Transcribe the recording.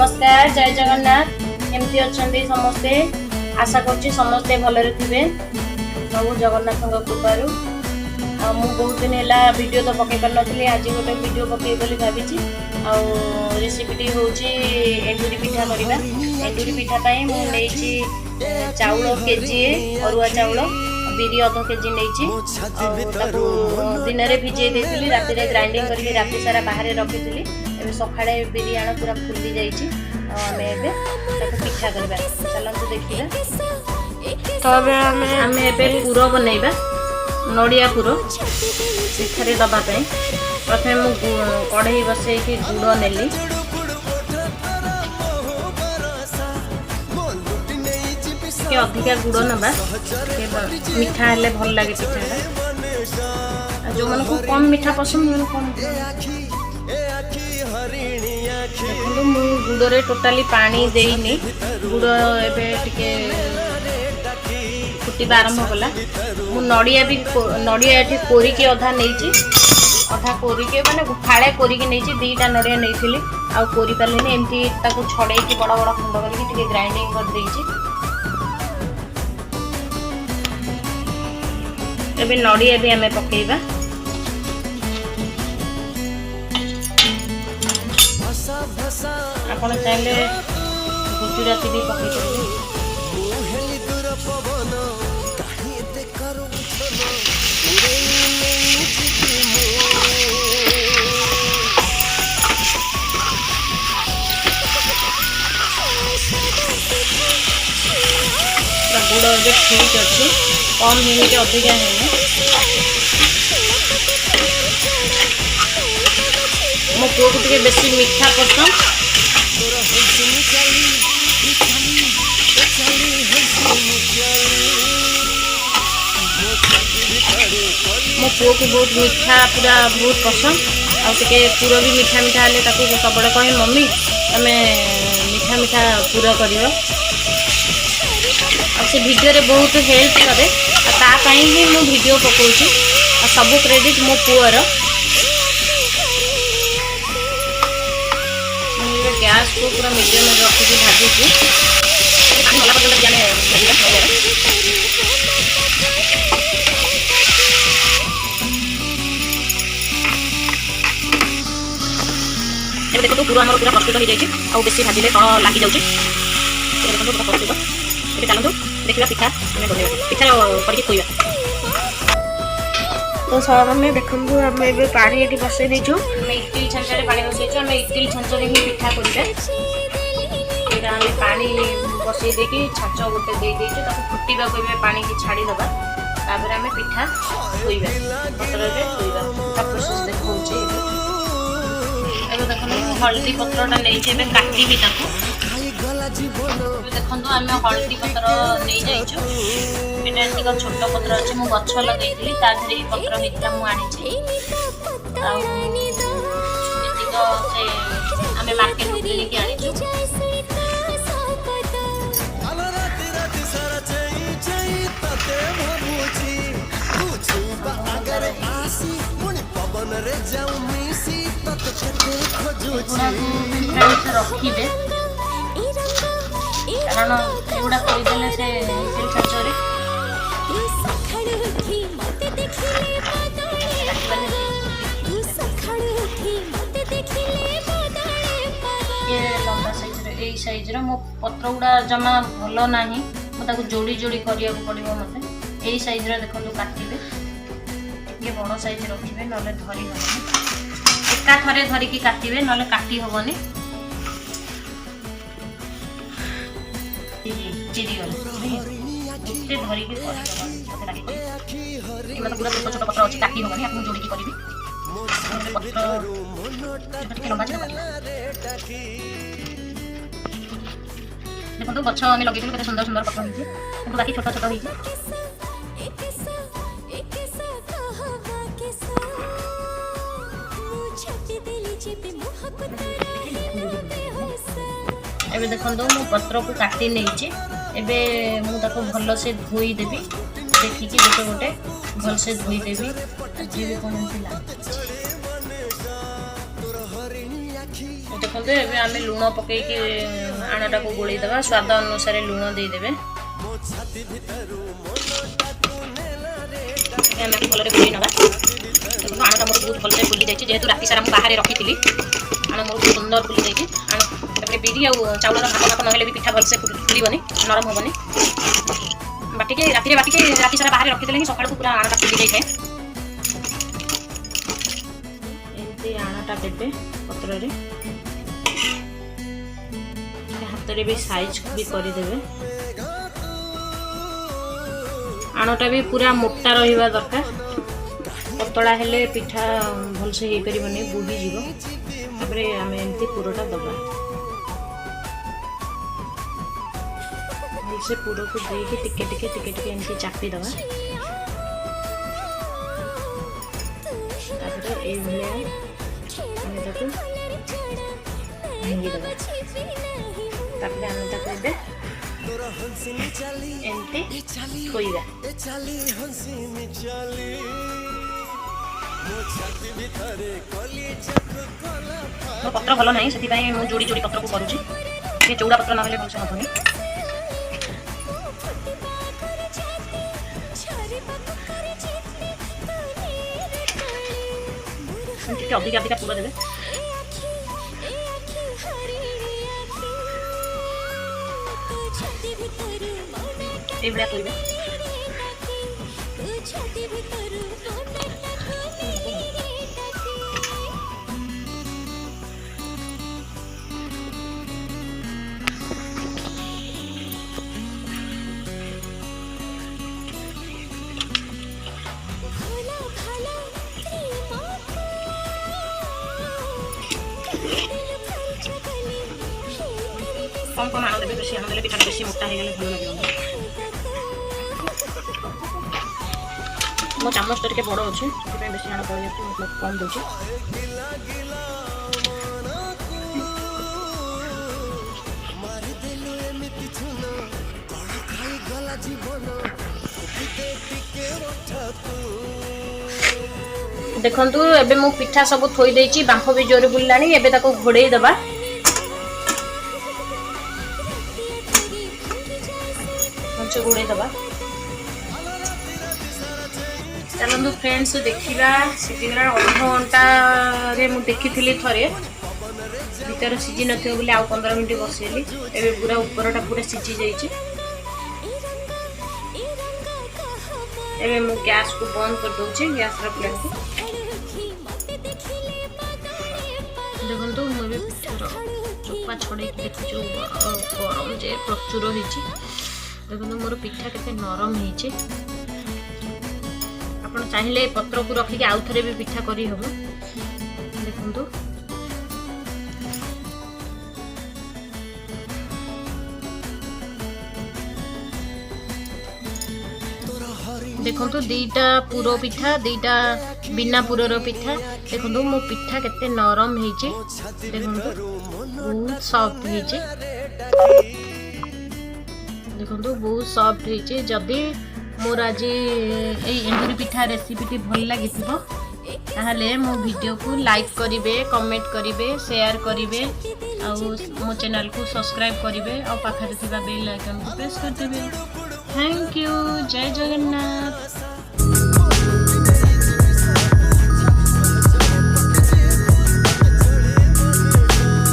नमस्कार जय जगन्नाथ केमती अच्छे समस्ते आशा करुँच समस्ते भलरे थे प्रभु जगन्नाथ कृपारू मु बहुत दिन है वीडियो तो पकई पार नी आज गोटे वीडियो पकई बोली भावी रेसिपीटी हूँ एंडुरी पिठा करवा एंडुरी पिठा मुझे चाउल केजी अरुआ चाउल बिरी अध केजी नहीं दिन में भिजे देती राति ग्राइंडिंग करके राति सारा बाहर रखी सकाଳେ बिरी आण पूरा फुली जाइए पिठा करवा चलते देखिए तो आम पुर बनइबा नड़िया पुर पिठारे दवाई प्रथम मु कढ़ई बसई गुड़ नेली अधिका गुड़ नवा मीठा हेले भल लगे पिठाटा जो मन को कम मीठा पसंद कम देखो मु गुड़े टोटाली पानी देनी गुड़ एवं फुटवा आरंभ कला मु नड़िया भी नड़िया ये कोरिकी अधा नहीं अधा कोरिकी माने फाड़े कोरिकी नहीं दीटा नड़िया नहीं आ कोरी पारे एमती छड़े बड़ बड़ खंड करके ग्राइंडिंग कर देइछि एबे नड़िया भी आम पकेबा आपण चाहे गुजराती भी पकई पारे गुड़ ए ठीक अच्छे कम मिनिट अधिका है मो पुओ को टे बेसी मीठा पसंद मो पुओ को बहुत मीठा पूरा बहुत पसंद आगे पुर भी मीठा मीठा हेल्ले सब कहे मम्मी आम मीठा मीठा पुर कर से वीडियो रे बहुत हेल्प करे तापाई ही मु वीडियो पकाउछि सब क्रेडिट मो पुअर गैस को पूरा मीडियम में रखी भाजी देखो तो पूरा पूरा प्रस्तुत हो जाए आ बेसी भाजिले कौन लगी जाऊँगी प्रस्तुत ये चलते देखा पिठा पिठा करके खोइबा तो सब आम देखूँ आम पानी ये बसई देचु इडली छांचे पानी बसईचु आम इडली छांचे ही पिठा करवा पानी बसई देकी छांच गोटे दे देचु फुटा पानी की छाड़ीदबा तापर आम पिठा खोइबा पत्र खोइबा प्रोसेस देखा देखो हल्दी पत्रटा नहीं काटी भी देखो आम हल्दी पत्र नहीं जाइए छोट पत्र अच्छे मु गछ लगे पत्र होता मुझे आम मार्केट किଣିकी आनीचु रखिदे कारण एगुड़ा करदेले से छाचरे लंबा साइज मो पत्र गुड़ा जमा भल ना मुझे जोड़ी जोड़ी करिया पड़ो मत यही साइज देखो काटे ये बड़ साइज रखिए ना धरी हेनी एका थरे धरिकी काटे ना काटी हेनी चिरीगले धरिकी पूरा छोट छोट पत्र अच्छी काटी हेनी आपको जोड़ी करी लंबा देखो गछ आम लगे केते सुंदर सुंदर पत्र होती बाकी छोट छोट होती एबे देखो मु पत्र को काटी नहीं एबे मुझे भल से धोईदेवी देखिकी गोटे गोटे भल से धोईदेवी जी भी कौन देखो एबे आमे लूण पकईकि आणाटा को गोळेई देबा स्वाद अनुसार लूण दे देबे आमे भलरे गोळेई नबा देखो आणाटा मोर बहुत भलरे फुली जायछि जेहेतु राति सारा मु बाहर रखिथिली आना मोर बहुत सुंदर फुली जायछि आना बिरी आ चाउलर भात नहेले भी पिठा भलसे फुलिबनी नरम होबनी बाटिके राति सारा बाहर रखिदेले कि सकाळ को पूरा आणाटा फुली जाय थाए एंती आणाटा देबे पत्र रे हाथ रे भी साइज भी करि देबे आणाटा भी पूरा मोटा रहिबा दरकार पतला हेले पिठा भलसे हे परिबनी बुही जीवो तापरे आमे एंती पुरोटा दबा से पूरा को देके टिके एंती चापी दबा तापरे ए भले आमे ताको भांगी दबा तापरे आमे ताको दे एंती खोइबा मो पत्र भल ना से जोड़ी जोड़ी पत्र को करुँच चौड़ा पत्र ना भलसे हेनी अधिक अधिक पूरा देवे ये करेंगे कम कम आना देवे बेसी आना देले पिठा बेसी मोटा हो गले भल लगे मो चामच टे बड़ अच्छे बेसी आना पड़ जाए मतलब कम दूसरी देखंतु एबे मु पिठा सब थोई देछि बांफ भी जोर बुलानी एबे ताको घोड़े दबा घोड़े दबा चलतु फ्रेंड्स देखा सीझीगला अध घंटा मु देखी थरे भीतर सीझी न बोली आउ 15 मिनट बसैली एबे पूरा ऊपरटा पूरा सीझी जाइए एबे मु गैस को बंद कर दूची गैस फ्लेम को देखो मुझे पिठार चोपा छड़े देखु गरम जे प्रचुर होती देखो मोर पिठा केते नरम होइछे आपण चाहिए पत्र को रखिक आउ थरे भी पिठा करी हम देखंतु देखंतु दीटा पुरो पिठा दीटा बिना पुरर पिठा देखंतु मो पिठा केते नरम होइछे देखंतु बहुत सॉफ्ट होइछे देखो बहुत सॉफ्ट होइछे जदि मोर आज एंडुरी पिठा रेसिपी भल लगी ताहले मो वीडियो को लाइक करिवे कमेंट करिवे शेयर करिवे आ मो चैनल को सब्सक्राइब करिवे और पाखरे थिबा बेल आइकन को प्रेस कर देबे थैंक यू जय जगन्नाथ।